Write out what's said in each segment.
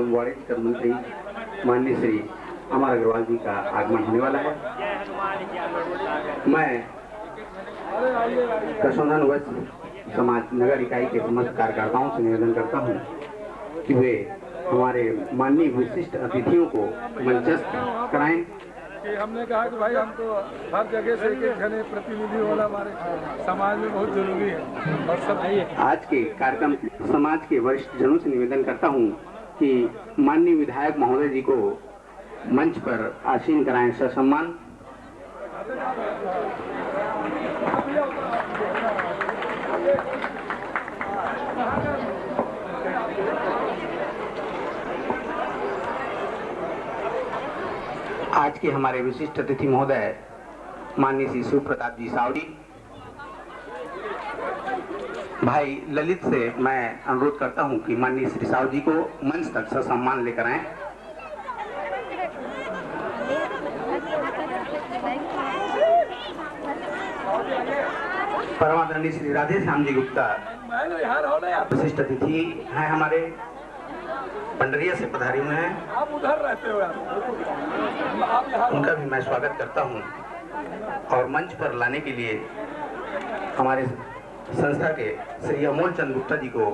एवं वाणिज्य कर मंत्री माननीय श्री अमर अग्रवाल जी का आगमन होने वाला है। मैं कृष्णधन वैश्य समाज नगर इकाई के समस्त कार्यकर्ताओं से निवेदन करता हूं कि वे हमारे माननीय विशिष्ट अतिथियों को मंचस्थ कराएं। कि हमने कहा कि भाई हमको हर जगह से एक जने प्रतिनिधि होना हमारे समाज में बहुत जरूरी है और सब आज के कार्यक्रम समाज के वरिष्ठ जनों से निवेदन करता हूं कि माननीय विधायक महोदय जी को मंच पर आसीन कराएं ससम्मान। आज के हमारे विशिष्ट अतिथि महोदय माननीय श्री शिव प्रताप जी सावड़ी। भाई ललित से मैं अनुरोध करता हूं कि माननीय श्री साव जी को मंच तक ससम्मान लेकर आएं। परमादरणीय श्री राधे श्याम जी गुप्ता विशिष्ट अतिथि हैं, हमारे पंडरिया से पधारे हुए हैं। आप उधर रहते हो उनका भी मैं स्वागत करता हूं और मंच पर लाने के लिए हमारे संस्था के श्री अमोल चंद गुप्ता जी को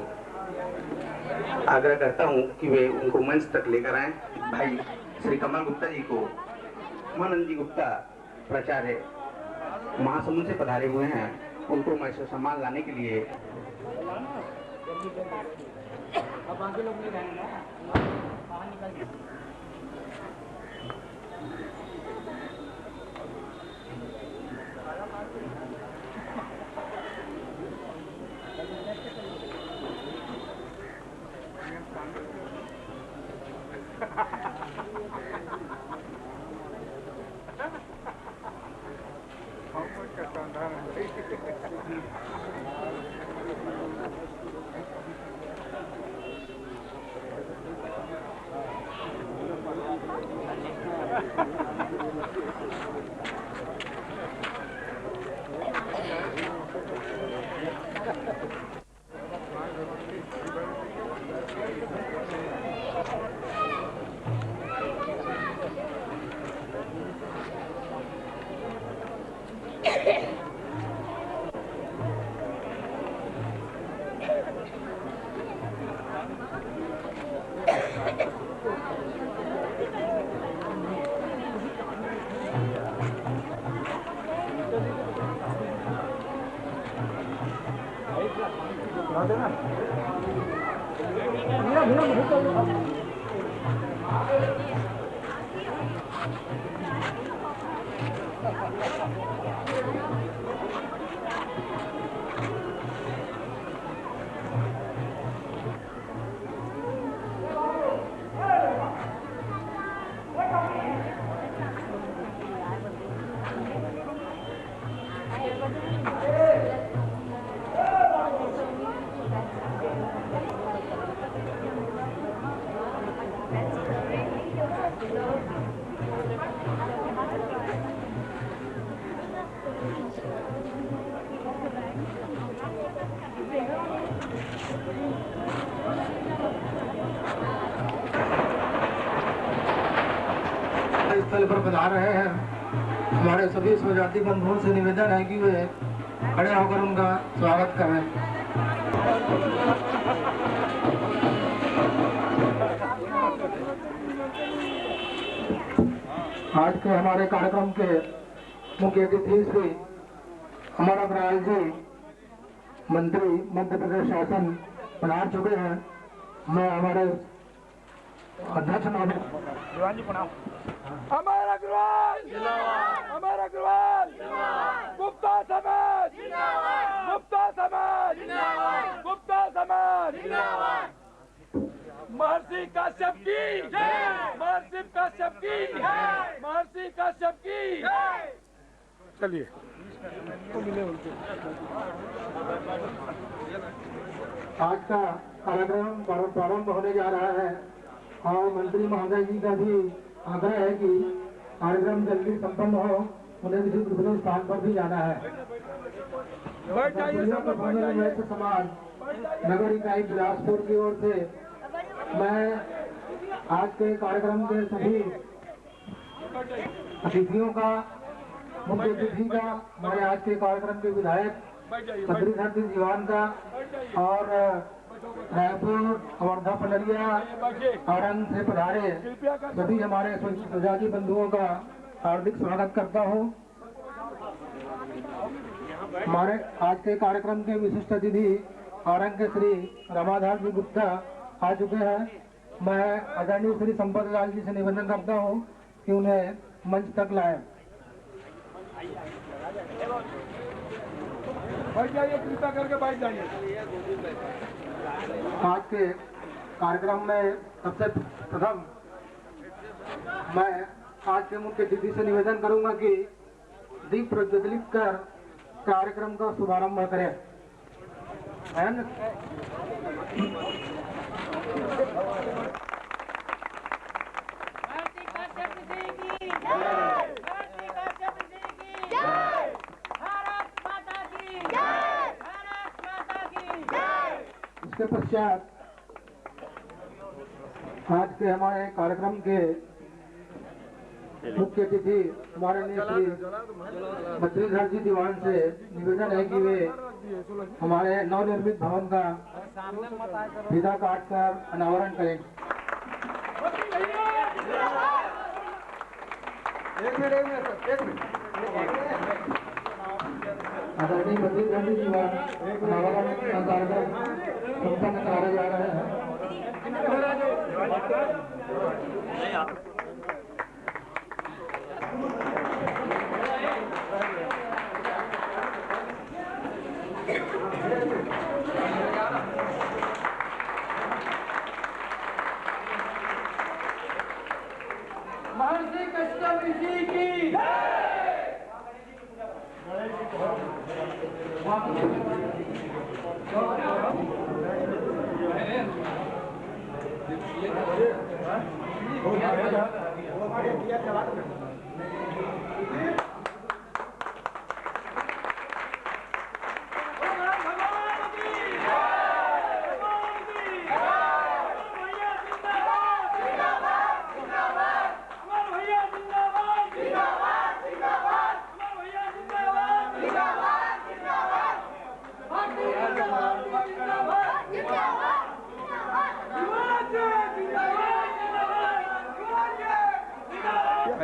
आग्रह करता हूं कि वे उनको मंच तक लेकर आएं। भाई श्री कमल गुप्ता जी को उमानंद जी गुप्ता प्राचार्य महासमुंद से पधारे हुए हैं, उनको मैं सम्मान लाने के लिए स्थल पर पधार रहे हैं। हमारे सभी स्वजाति बंधुओं से निवेदन है कि वे खड़े होकर उनका स्वागत करें। आज के हमारे कार्यक्रम के मुख्य अतिथि श्री अमर अग्रवाल जी मंत्री मध्य प्रदेश शासन पधार चुके हैं। मैं हमारे अध्यक्ष अमर अग्रवाल अमर अग्रवाल गुप्ता समाज गुप्ता समाज गुप्ता समाज महर्षि कश्यप की महर्षि कश्यप की महर्षि कश्यप की। चलिए आज का कार्यक्रम प्रारंभ होने जा रहा है और मंत्री महोदय जी का भी आग्रह है कि कार्यक्रम जल्दी संपन्न हो, उन्हें किसी दूसरे स्थान पर भी जाना है। समाज नगर इकाई बिलासपुर की ओर से मैं आज के कार्यक्रम के सभी अतिथियों का, मुख्य अतिथि का, हमारे आज के कार्यक्रम के विधायक बद्रीधर सिंह दीवान का और रायपुर, वर्धा, पलरिया, औरंग से पधारे सभी हमारे स्वजाति बंधुओं का हार्दिक स्वागत करता हूँ। हमारे आज के कार्यक्रम के विशिष्ट अतिथि औरंग के श्री रमाधार जी गुप्ता आ चुके हैं। मैं आदरणीय श्री संपत लाल जी से निवेदन करता हूँ कि उन्हें मंच तक लाएं। बैठ जाइए, कृपया करके बैठ जाइए। आज के कार्यक्रम में सबसे प्रथम मैं आज के मुख्य अतिथि से निवेदन करूंगा कि दीप प्रज्वलित कर कार्यक्रम का शुभारंभ करें। इसके पश्चात आज के हमारे कार्यक्रम के मुख्य अतिथि हमारे श्री बद्रीधर जी दीवान से निवेदन है कि वे हमारे नवनिर्मित भवन का फीता काट कर अनावरण करें। आदरणीय बद्रीधर जी दीवान अनावरण का कार्यक्रम संपन्न कराया जा रहा है। महर्षि कश्यप ऋषि की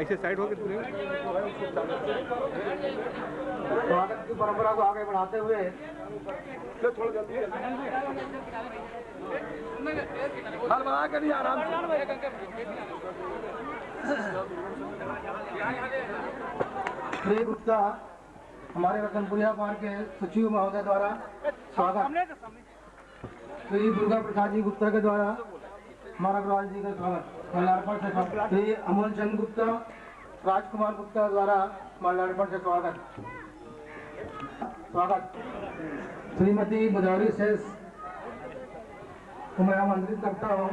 ऐसे साइड होकर स्वागत की परंपरा को आगे बढ़ाते हुए थोड़ा जल्दी हाल बना कर नहीं आराम श्री गुप्ता हमारे रतनपुरिया पार के सचिव महोदय द्वारा स्वागत। श्री दुर्गा प्रसाद जी गुप्ता के द्वारा हमारा अग्रवाल जी का स्वागत। माल्यार्पण से स्वागत। श्री अमोल चंद गुप्ता, राजकुमार गुप्ता द्वारा माल्यार्पण से स्वागत। श्रीमती बदौरी शेष को मैं आमंत्रित करता हूँ,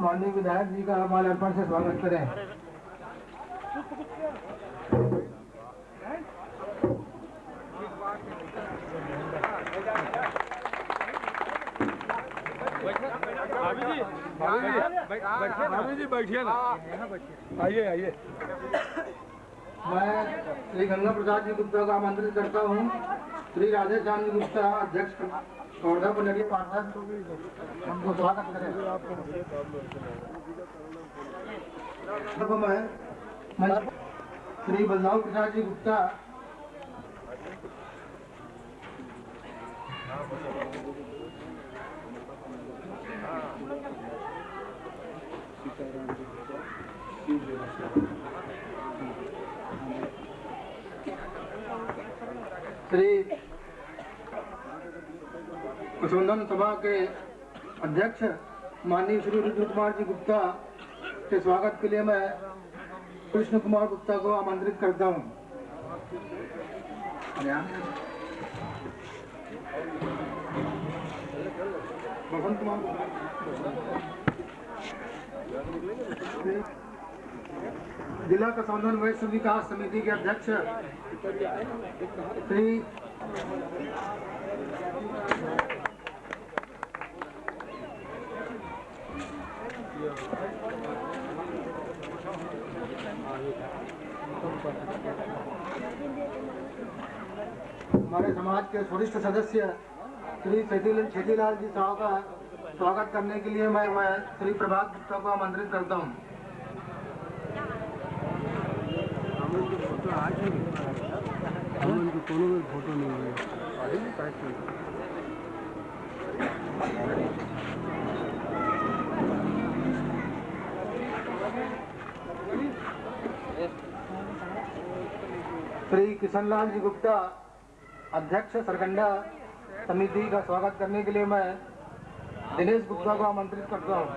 माननीय विधायक जी का माल्यार्पण से स्वागत करें। भाभी जी बैठिए ना, आइए आइए। मैं श्री गंगा प्रसाद जी गुप्ता को आमंत्रित करता हूँ। श्री राधेश्याम जी गुप्ता अध्यक्ष वर्धा पलरिया पार्षद उनको स्वागत करें। मैं श्री बलराम प्रसाद जी गुप्ता श्री कुशोंदन सभा के अध्यक्ष माननीय श्री रुद्र कुमार जी गुप्ता के स्वागत के लिए मैं कृष्ण कुमार गुप्ता को आमंत्रित करता हूँ। बसंत कुमार जिला कसौंदन वैश्य विकास समिति के अध्यक्ष श्री हमारे समाज के वरिष्ठ सदस्य श्री छेतीलाल जी साहब का स्वागत करने के लिए मैं श्री प्रभात गुप्ता को आमंत्रित करता हूँ। फोटो नहीं है। श्री किशनलाल जी गुप्ता अध्यक्ष सरकंडा समिति का स्वागत करने के लिए मैं दिनेश गुप्ता को आमंत्रित करता हूँ।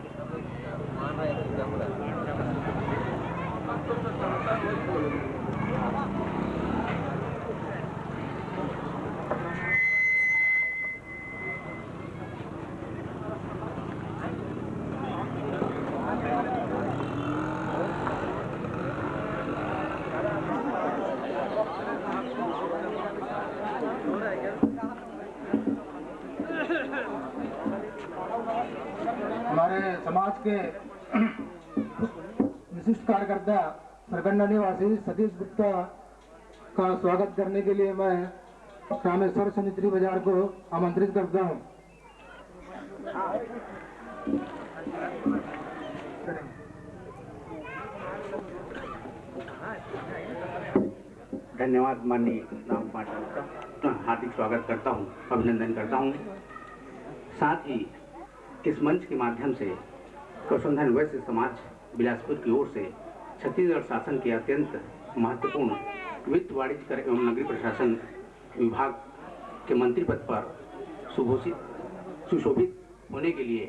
हमारे समाज के विशिष्ट कार्यकर्ता सरकंडा निवासी सतीश गुप्ता का स्वागत करने के लिए मैं रामेश्वर समिति बाजार को आमंत्रित करता हूं। धन्यवाद माननीय राम कुमार का हार्दिक स्वागत करता हूं, अभिनंदन करता हूं। साथ ही इस मंच के माध्यम से कौशलधन वैश्य समाज बिलासपुर की ओर से छत्तीसगढ़ शासन के अत्यंत महत्वपूर्ण वित्त वाणिज्य कर एवं नगरीय प्रशासन विभाग के मंत्री पद पर सुशोभित होने के लिए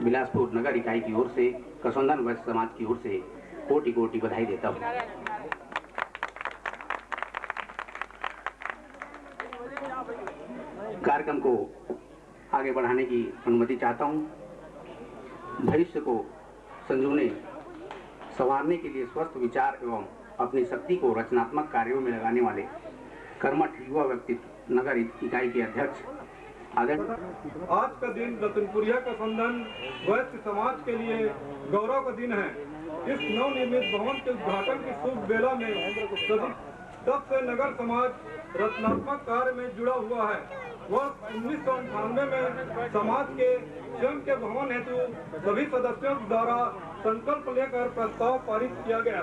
बिलासपुर नगर इकाई की ओर से कौशलधन वैश्य समाज की ओर से कोटि कोटि बधाई देता हूँ। कार्यक्रम को आगे बढ़ाने की अनुमति चाहता हूं। भविष्य को संजोने संवारने के लिए स्वस्थ विचार एवं अपनी शक्ति को रचनात्मक कार्यों में लगाने वाले कर्मठ युवा व्यक्तित्व नगर इकाई के अध्यक्ष आज का दिन रतनपुरिया का संबंध वैश्य समाज के लिए गौरव का दिन है। इस नवनिर्मित भवन के उद्घाटन की शुभ बेला में तब से नगर समाज रचनात्मक कार्य में जुड़ा हुआ है। वर्ष 1998 में समाज के स्वयं के भवन हेतु सभी सदस्यों द्वारा संकल्प लेकर प्रस्ताव पारित किया गया,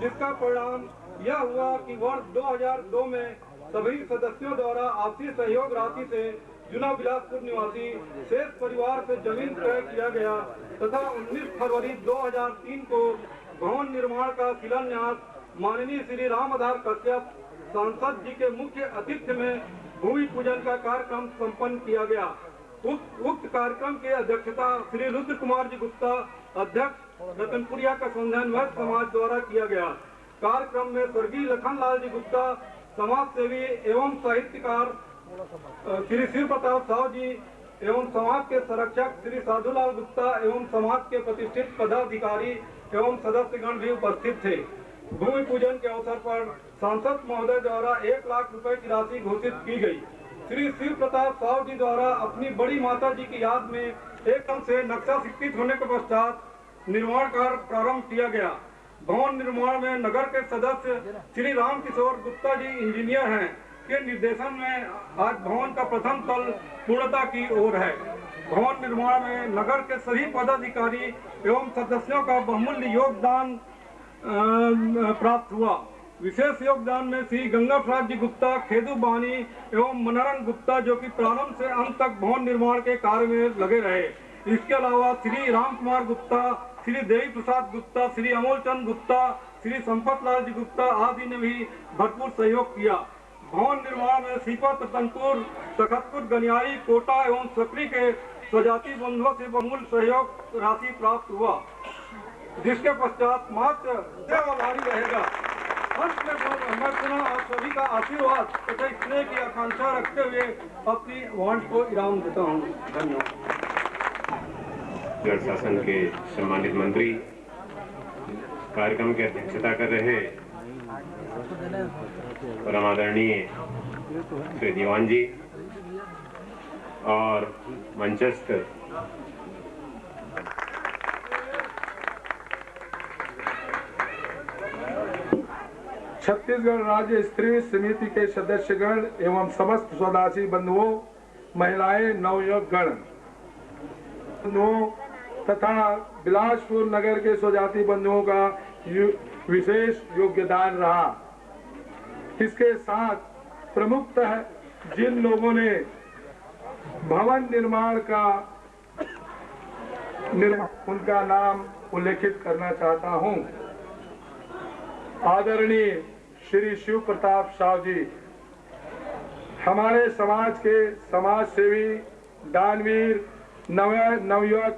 जिसका परिणाम यह हुआ कि वर्ष 2002 में सभी सदस्यों द्वारा आपसी सहयोग राशि से जुना बिलासपुर निवासी शेष परिवार से जमीन क्रय किया गया तथा 19 फरवरी 2003 को भवन निर्माण का शिलान्यास माननीय श्री रामधार कश्यप सांसद जी के मुख्य आतिथ्य में भूमि पूजन का कार्यक्रम संपन्न किया गया। उक्त कार्यक्रम की अध्यक्षता श्री रुद्र कुमार जी गुप्ता अध्यक्ष रतनपुरिया का संबंध वैश्य समाज द्वारा किया गया। कार्यक्रम में स्वर्गीय लखनलाल जी गुप्ता समाज सेवी एवं साहित्यकार श्री शिव प्रताप साहू जी एवं समाज के संरक्षक श्री साधुलाल गुप्ता एवं समाज के प्रतिष्ठित पदाधिकारी एवं सदस्यगण भी उपस्थित थे। भूमि पूजन के अवसर पर सांसद महोदय द्वारा 1 लाख रुपए की राशि घोषित की गई। श्री शिव प्रताप साहू जी द्वारा अपनी बड़ी माता जी की याद में एकदम से नक्शा स्वीकृत होने के पश्चात निर्माण कार्य प्रारंभ किया गया। भवन निर्माण में नगर के सदस्य श्री राम किशोर गुप्ता जी इंजीनियर हैं के निर्देशन में आज भवन का प्रथम तल पूर्णता की ओर है। भवन निर्माण में नगर के सभी पदाधिकारी एवं सदस्यों का बहुमूल्य योगदान प्राप्त हुआ। विशेष योगदान में श्री गंगा प्रसाद जी गुप्ता, खेदू बानी एवं मनोरंजन गुप्ता जो कि प्रारंभ से अंत तक भवन निर्माण के कार्य में लगे रहे। इसके अलावा श्री राम कुमार गुप्ता, श्री देवी प्रसाद गुप्ता, श्री अमोल चंद गुप्ता, श्री संपत लाल जी गुप्ता आदि ने भी भरपूर सहयोग किया। भवन निर्माण में सीपत, रतनपुर, तखतपुर, गनियाई, कोटा एवं सकरी के स्वजाति बंधुओं से बहुमूल्य सहयोग राशि प्राप्त हुआ, जिसके पश्चात मात्र देवाभारी रहेगा। अंत में मैं पुनः आप सभी का आशीर्वाद तथा स्नेह की आकांक्षा रखते हुए अपनी वाणी को विराम देता हूँ। धन्यवाद। नगर शासन के सम्मानित मंत्री कार्यक्रम की अध्यक्षता कर रहे परम आदरणीय श्री दीवान जी और मंचस्थ छत्तीसगढ़ राज्य स्त्री समिति के सदस्यगण एवं समस्त स्वदेशी बंधुओं, महिलाएं, नवयुवक गण तथा बिलासपुर नगर के स्वजाति बंधुओं का विशेष योगदान रहा। इसके साथ प्रमुखतः जिन लोगों ने भवन निर्माण का उनका नाम उल्लेखित करना चाहता हूं। आदरणीय श्री शिव प्रताप साहू जी हमारे समाज के समाज सेवी, दानवीर, नवयुवक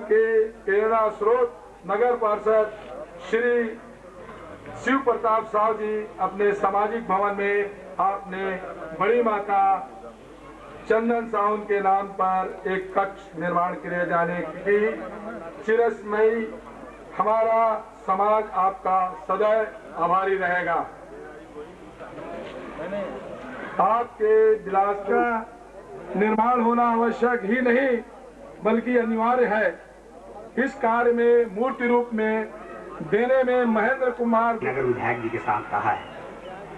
के प्रेरणा स्रोत नगर पार्षद श्री शिव प्रताप साहू जी अपने सामाजिक भवन में आपने बड़ी माता चंदन साहू के नाम पर एक कक्ष निर्माण किए जाने की चिरस्मयी हमारा समाज आपका सदैव आभारी रहेगा। आपके विलास का निर्माण होना आवश्यक ही नहीं बल्कि अनिवार्य है। इस कार्य में मूर्ति रूप में देने में महेंद्र कुमार नगर विधायक जी के साथ कहा है,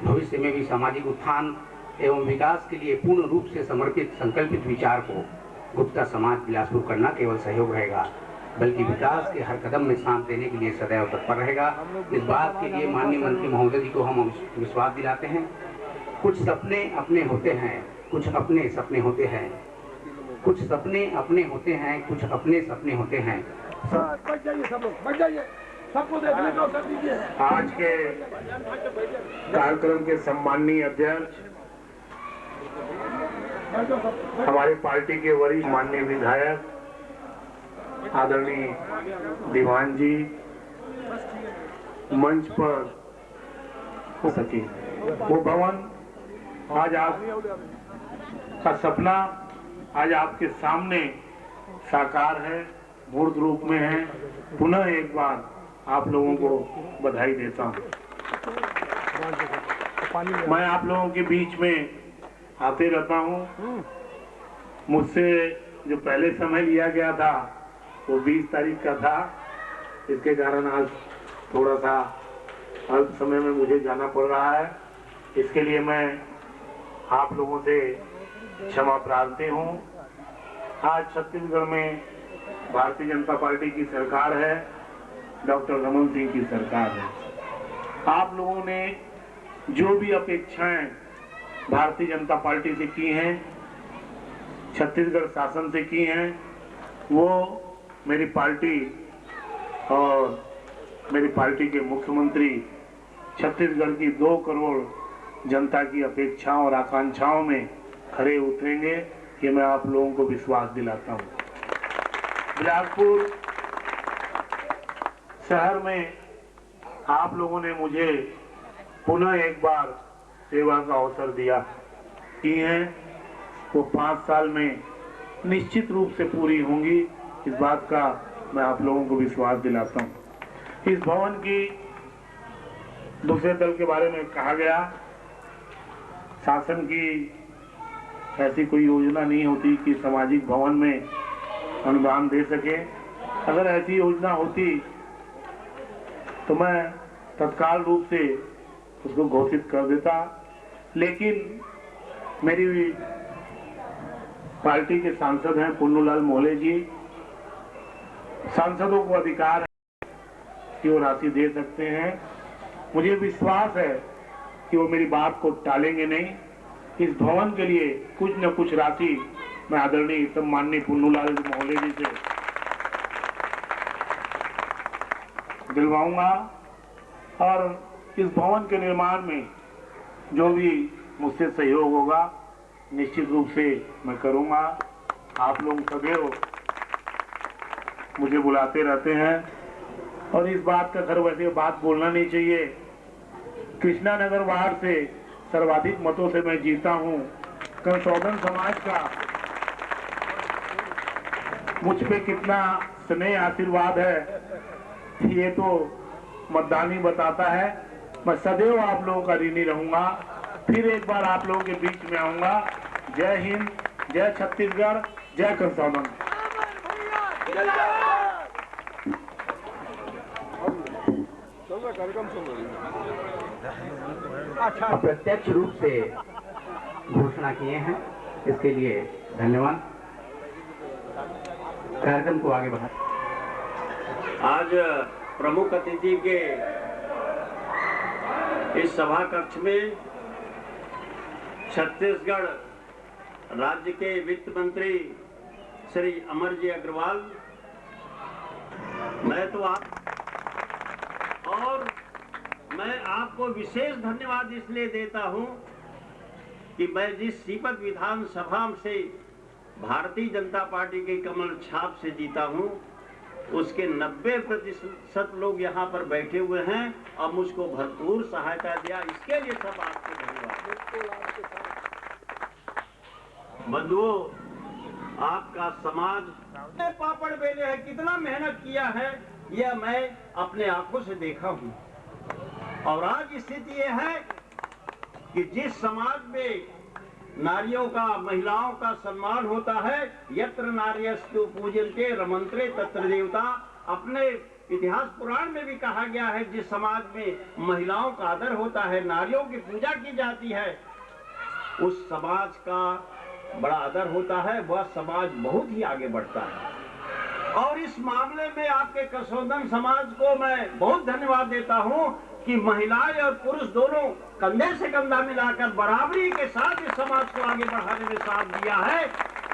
भविष्य में भी सामाजिक उत्थान एवं विकास के लिए पूर्ण रूप से समर्पित संकल्पित विचार को गुप्ता समाज बिलासपुर करना केवल सहयोग रहेगा बल्कि विकास के हर कदम में साथ देने के लिए सदैव तत्पर रहेगा। इस बात के लिए माननीय मंत्री महोदय जी को हम विश्वास दिलाते हैं। कुछ सपने अपने होते हैं, कुछ अपने सपने होते हैं, कुछ सपने अपने होते हैं, कुछ अपने सपने होते हैं। आज के कार्यक्रम के सम्माननीय अध्यक्ष, हमारी पार्टी के वरिष्ठ माननीय विधायक आदरणीय दीवान जी मंच पर हो सके, वो भवन आज आप का सपना आज आपके सामने साकार है, मूर्त रूप में है। पुनः एक बार आप लोगों को बधाई देता हूँ। मैं आप लोगों के बीच में आते रहता हूँ। मुझसे जो पहले समय लिया गया था वो 20 तारीख का था, इसके कारण आज थोड़ा सा अल्प समय में मुझे जाना पड़ रहा है। इसके लिए मैं आप लोगों से क्षमा प्रार्थी हूँ। आज छत्तीसगढ़ में भारतीय जनता पार्टी की सरकार है, डॉक्टर रमन सिंह की सरकार है। आप लोगों ने जो भी अपेक्षाएं भारतीय जनता पार्टी से की हैं, छत्तीसगढ़ शासन से की हैं, वो मेरी पार्टी और मेरी पार्टी के मुख्यमंत्री छत्तीसगढ़ की 2 करोड़ जनता की अपेक्षाओं और आकांक्षाओं में खरे उतरेंगे, ये मैं आप लोगों को विश्वास दिलाता हूँ। बिलासपुर शहर में आप लोगों ने मुझे पुनः एक बार सेवा का अवसर दिया की है, वो 5 साल में निश्चित रूप से पूरी होंगी, इस बात का मैं आप लोगों को विश्वास दिलाता हूँ। इस भवन की दूसरे दल के बारे में कहा गया, शासन की ऐसी कोई योजना नहीं होती कि सामाजिक भवन में अनुदान दे सके। अगर ऐसी योजना होती तो मैं तत्काल रूप से उसको घोषित कर देता, लेकिन मेरी पार्टी के सांसद हैं पुन्नूलाल मोहले जी, सांसदों को अधिकार है कि वो राशि दे सकते हैं। मुझे विश्वास है कि वो मेरी बात को टालेंगे नहीं। इस भवन के लिए कुछ न कुछ राशि मैं आदरणीय सम्माननीय पुन्नूलाल मोहले जी से दिलवाऊंगा और इस भवन के निर्माण में जो भी मुझसे सहयोग होगा निश्चित रूप से मैं करूंगा। आप लोग सदैव मुझे बुलाते रहते हैं और इस बात का खैर वैसे बात बोलना नहीं चाहिए। कृष्णा नगर वार्ड से सर्वाधिक मतों से मैं जीता हूं। कंसौधन समाज का मुझ पे कितना स्नेह आशीर्वाद है ये तो मतदान ही बताता है। मैं सदैव आप लोगों का ऋणी रहूंगा। फिर एक बार आप लोगों के बीच में आऊंगा। जय हिंद, जय छत्तीसगढ़, जय कंसौधन। अप्रत्यक्ष रूप से घोषणा किए हैं, इसके लिए धन्यवाद। कार्यक्रम को आगे बढ़ा। आज प्रमुख अतिथि के इस सभा कक्ष में छत्तीसगढ़ राज्य के वित्त मंत्री श्री अमरजी अग्रवाल, मैं आपको विशेष धन्यवाद इसलिए देता हूं कि मैं जिस सीपत विधानसभा से भारतीय जनता पार्टी के कमल छाप से जीता हूं, उसके 90% लोग यहाँ पर बैठे हुए हैं और मुझको भरपूर सहायता दिया, इसके लिए सब आपको धन्यवाद। बंधुओं, आपका समाज पापड़ बेले है, कितना मेहनत किया है, यह मैं अपने आंखों से देखा हूँ। और आज स्थिति यह है कि जिस समाज में नारियों का, महिलाओं का सम्मान होता है, यत्र नार्यस्तु पूज्यन्ते रमन्ते तत्र देवता, अपने इतिहास पुराण में भी कहा गया है, जिस समाज में महिलाओं का आदर होता है, नारियों की पूजा की जाती है, उस समाज का बड़ा आदर होता है, वह समाज बहुत ही आगे बढ़ता है। और इस मामले में आपके कसौंदन समाज को मैं बहुत धन्यवाद देता हूं कि महिलाएं और पुरुष दोनों कंधे से कंधा मिलाकर बराबरी के साथ इस समाज को आगे बढ़ाने में साथ दिया है,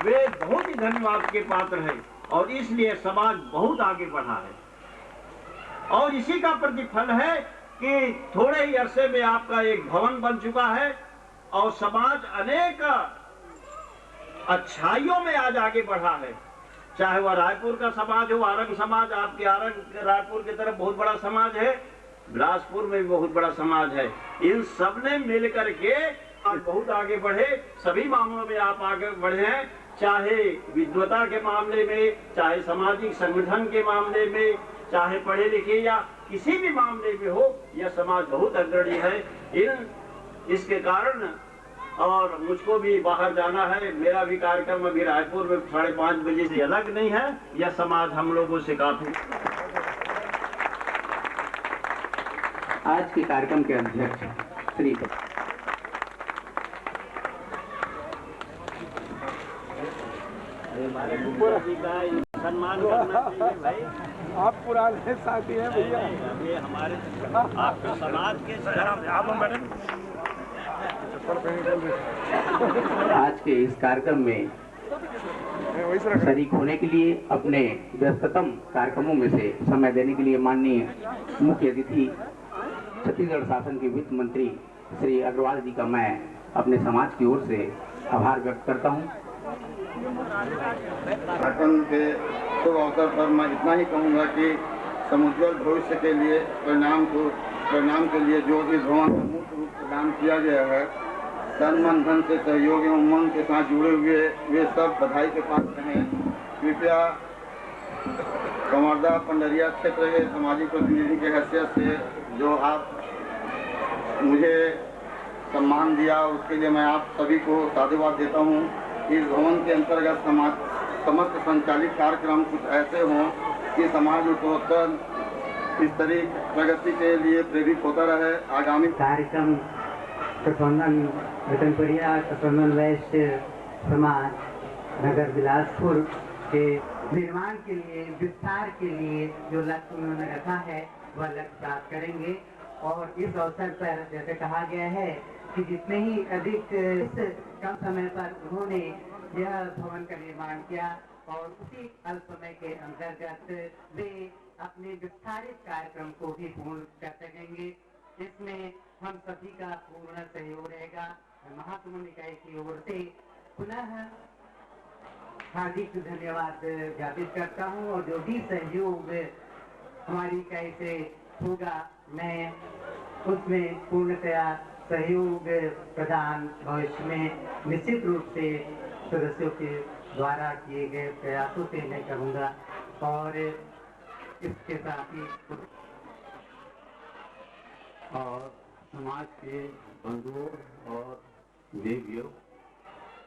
वे बहुत ही धन्यवाद के पात्र हैं और इसलिए समाज बहुत आगे बढ़ा है। और इसी का प्रतिफल है कि थोड़े ही अरसे में आपका एक भवन बन चुका है और समाज अनेक अच्छाइयों में आज आगे बढ़ा है। चाहे वह रायपुर का समाज हो, आरंग समाज, आपके आरंग रायपुर की तरफ बहुत बड़ा समाज है, बिलासपुर में भी बहुत बड़ा समाज है, इन सब ने मिलकर के आज बहुत आगे बढ़े। सभी मामलों में आप आगे बढ़े हैं, चाहे विद्वता के मामले में, चाहे सामाजिक संगठन के मामले में, चाहे पढ़े लिखे या किसी भी मामले में हो, यह समाज बहुत अग्रणी है। इसके कारण और मुझको भी बाहर जाना है, मेरा भी कार्यक्रम अभी रायपुर में 5:30 बजे से अलग नहीं है, यह समाज हम लोगों से काफी। आज के कार्यक्रम के अध्यक्ष श्री सम्मान करना चाहिए भाई, आप पुराने साथी हैं भैया, ये हमारे आपके समाज के आज के इस कार्यक्रम में शरीक होने के लिए, अपने व्यस्ततम कार्यक्रमों में से समय देने के लिए माननीय मुख्य अतिथि छत्तीसगढ़ शासन के वित्त मंत्री श्री अग्रवाल जी का मैं अपने समाज की ओर से आभार व्यक्त करता हूं। कार्यक्रम के शुभ अवसर पर मैं इतना ही कहूँगा कि समुज्ज्वल भविष्य के लिए परिणाम के लिए जो इस भवन को मुख्य रूप से दान किया गया है, तन मन धन से सहयोग एवं उमंग के साथ जुड़े हुए वे सब बधाई के पात्र हैं। कृपया कमरदा पंडरिया क्षेत्र के सामाजिक प्रतिनिधि के हैसियत से जो आप मुझे सम्मान दिया, उसके लिए मैं आप सभी को साधुवाद देता हूँ। इस भवन के अंतर्गत समस्त संचालित कार्यक्रम कुछ ऐसे हों कि समाज उत्तरोत्तर इस तरह प्रगति के लिए प्रेरित होता रहे। आगामी कार्यक्रम कसौंदन रतनपुरिया कसौंदन वैश्य समाज नगर बिलासपुर के निर्माण के लिए, विस्तार के लिए जो लक्ष्य उन्होंने रखा है वह लक्ष्य प्राप्त करेंगे। और इस अवसर पर जैसे कहा गया है कि जितने ही अधिक कम समय पर उन्होंने यह भवन का निर्माण किया और उसी अल्प समय के अंतर्गत वे अपने विस्तारित कार्यक्रम को भी पूर्ण कर सकेंगे। इसमें हम सभी का पूर्ण सहयोग रहेगा। महासमुंद इकाई की ओर से पुनः हार्दिक धन्यवाद ज्ञापित करता हूँ और जो भी सहयोग हमारी इकाई से होगा मैं उसमें पूर्णतया सहयोग प्रदान भविष्य में निश्चित रूप से सदस्यों के द्वारा किए गए प्रयासों से मैं करूँगा। और इसके साथ ही और समाज के बंधुओं और देवियों,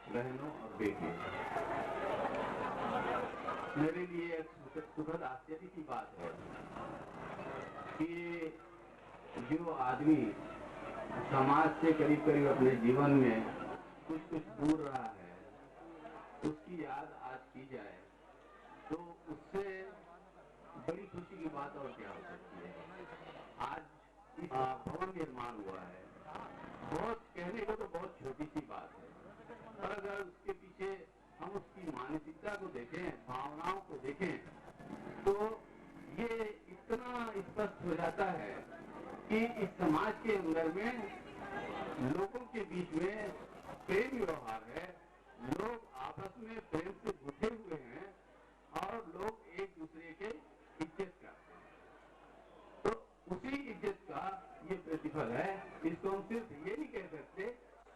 बहनों और बेटियों, मेरे लिए एक सुखद आश्चर्य की बात है कि जो आदमी समाज से करीब करीब अपने जीवन में कुछ दूर रहा है, उसकी याद आज की जाए तो उससे बड़ी खुशी की बात और क्या हो सकती है। आज इस भवन निर्माण हुआ है, बहुत कहने को तो बहुत छोटी सी बात है, पर अगर उसके पीछे हम उसकी मानसिकता को देखें, भावनाओं को देखें, तो ये इतना स्पष्ट हो जाता है कि इस समाज के अंदर में लोगों के बीच में प्रेम व्यवहार है, लोग आपस में प्रेम से जुटे हुए हैं और लोग एक दूसरे के इज्जत करते हैं। तो उसी इज्जत का ये प्रतिफल है। इसको हम सिर्फ ये नहीं कह सकते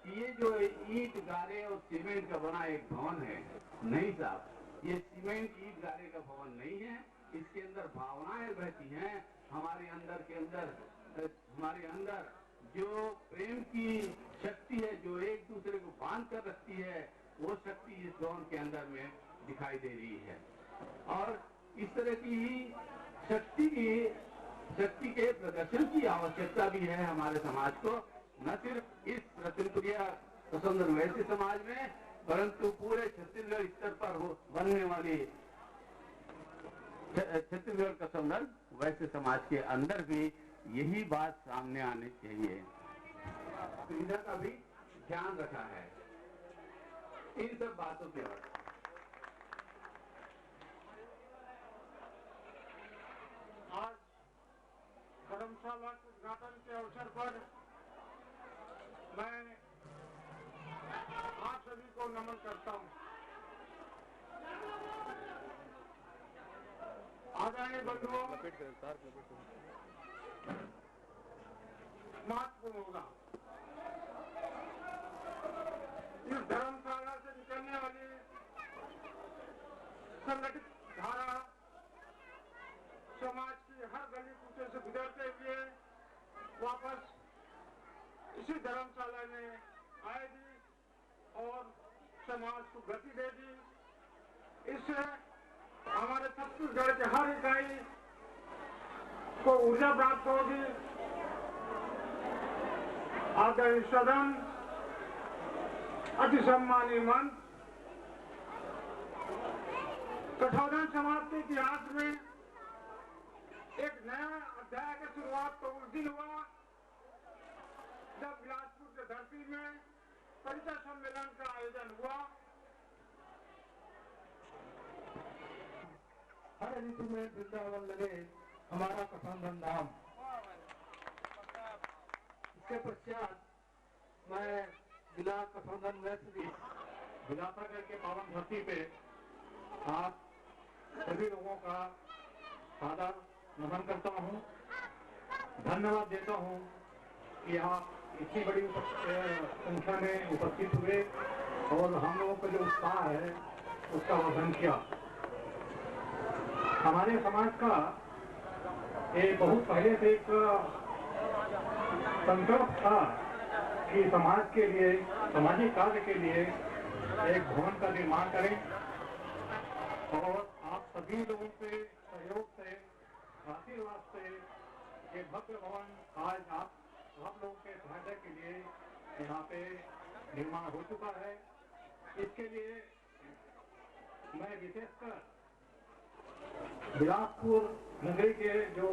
कि ये जो ईंट गारे और सीमेंट का बना एक भवन है, नहीं साहब, ये सीमेंट ईंट गारे का भवन नहीं है। इसके अंदर भावनाएं बहती हैं, हमारे अंदर जो प्रेम की शक्ति है, जो एक दूसरे को बांध कर रखती है, वो शक्ति इस भवन के अंदर में दिखाई दे रही है। और इस तरह की शक्ति के प्रदर्शन की आवश्यकता भी है हमारे समाज को, न सिर्फ इस रतनपुरिया कसौंधन वैश्य समाज में, परंतु पूरे छत्तीसगढ़ स्तर पर बनने वाली छत्तीसगढ़ कसौंधन वैश्य समाज के अंदर भी यही बात सामने आनी चाहिए। सुविधा का भी ध्यान रखा है इन सब बातों के बाद। आज धर्मशाला के उद्घाटन के अवसर पर मैं आप सभी को नमन करता हूं। आदरणीय बंधुओं, महत्वपूर्ण होगा इस धर्मशाला से निकलने वाली संगठित धारा समाज की हर गली कूचे से गुजरते हुए वापस इसी धर्मशाला में आएगी और समाज को गति देगी। इससे हमारे छत्तीसगढ़ के हर इकाई को ऊर्जा प्राप्त होगी। आदरणीय सदन, अति सम्मानीय मंच, कसौंधन समाज के इतिहास में एक नया अध्याय की शुरुआत तो उस दिन हुआ जब बिलासपुर की धरती में परिचय सम्मेलन का आयोजन हुआ। हर ऋतु में वृंदावन लगे हमारा कसौंधन धाम। इसके पश्चात मैं जिला कसौंधन वैश्य बिलासपुर के पावन धरती पे आप सभी लोगों का सादर नमन करता हूँ, धन्यवाद देता हूँ कि आप इतनी बड़ी संख्या में उपस्थित हुए और हम लोगों का जो उत्साह है उसका वर्धन किया। हमारे समाज का ये बहुत पहले से एक संकल्प था कि समाज के लिए, सामाजिक कार्य के लिए एक भवन का निर्माण करें और आप सभी लोगों के सहयोग से, आशीर्वाद से ये भव्य भवन आज आप लोगों के सहायता के लिए यहाँ पे निर्माण हो चुका है। इसके लिए मैं विशेषकर बिलासपुर नगरी के जो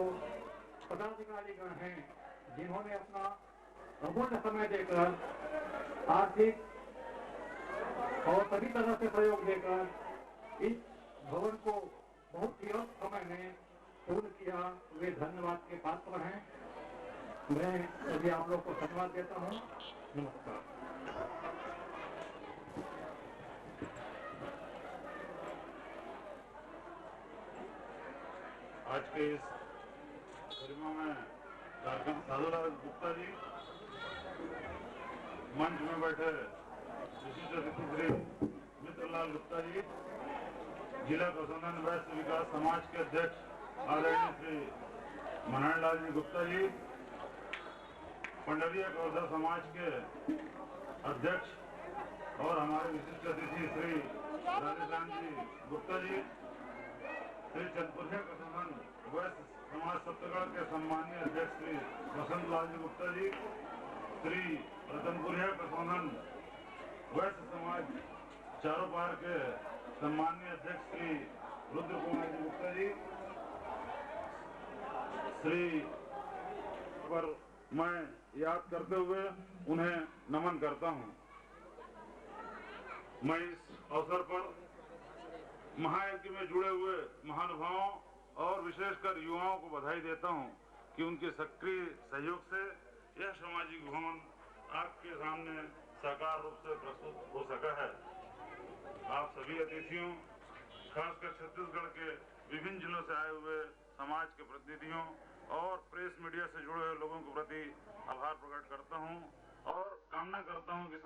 पदाधिकारीगण हैं, जिन्होंने अपना अमूल्य समय देकर, आर्थिक और सभी तरह से प्रयोग देकर इस भवन को बहुत ही अल्प समय में पूर्ण किया, वे धन्यवाद के पात्र हैं। मैं अभी आप लोग को धन्यवाद देता हूँ। नमस्कार। आज के इस गरिमा में कार्यक्रम साधुलाल गुप्ता जी, मंच में बैठे विशिष्ट अतिथि श्री मित्रलाल गुप्ता जी, जिला कसौंधन वैश्य विकास समाज के अध्यक्ष आदरणीय श्री मनोहर लाल जी गुप्ता जी, पंडरिया कौधा समाज के अध्यक्ष और हमारे विशिष्ट अतिथि श्री राजेश जी गुप्ता जी, श्री चंदपुरिया कसौंधन वैश्य समाज सत्यागढ़ के सम्मानीय अध्यक्ष श्री बसंत लाल जी गुप्ता जी, श्री रतनपुरिया कसौंधन वैश्य समाज चारों पार के सम्मानीय अध्यक्ष श्री रुद्र कुमार जी गुप्ता जी, श्री पर मैं याद करते हुए उन्हें नमन करता हूं। मैं इस अवसर पर महायज्ञ में जुड़े हुए महानुभावों और विशेषकर युवाओं को बधाई देता हूं कि उनके सक्रिय सहयोग से यह सामाजिक भवन आपके सामने साकार रूप से प्रस्तुत हो सका है। आप सभी अतिथियों, खासकर छत्तीसगढ़ के विभिन्न जिलों से आए हुए समाज के प्रतिनिधियों और प्रेस मीडिया से जुड़े हुए लोगों के प्रति आभार प्रकट करता हूं और कामना करता हूं कि